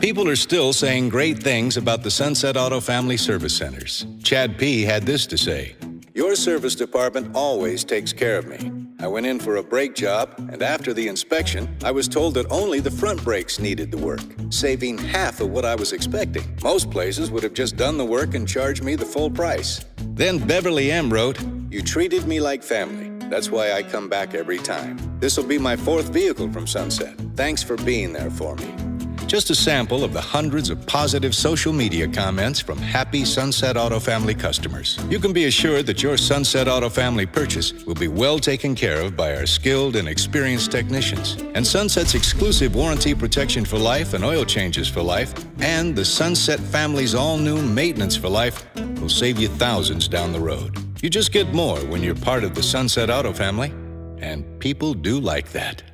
People are still saying great things about the Sunset Auto Family Service Centers. Chad P. had this to say: "Your service department always takes care of me. I went in for a brake job, and after the inspection, I was told that only the front brakes needed the work, saving half of what I was expecting. Most places would have just done the work and charged me the full price." Then Beverly M. wrote, "You treated me like family. That's why I come back every time. This will be my 4th vehicle from Sunset. Thanks for being there for me." Just a sample of the hundreds of positive social media comments from happy Sunset Auto Family customers. You can be assured that your Sunset Auto Family purchase will be well taken care of by our skilled and experienced technicians. And Sunset's exclusive warranty protection for life and oil changes for life, and the Sunset Family's all-new maintenance for life will save you thousands down the road. You just get more when you're part of the Sunset Auto Family, and people do like that.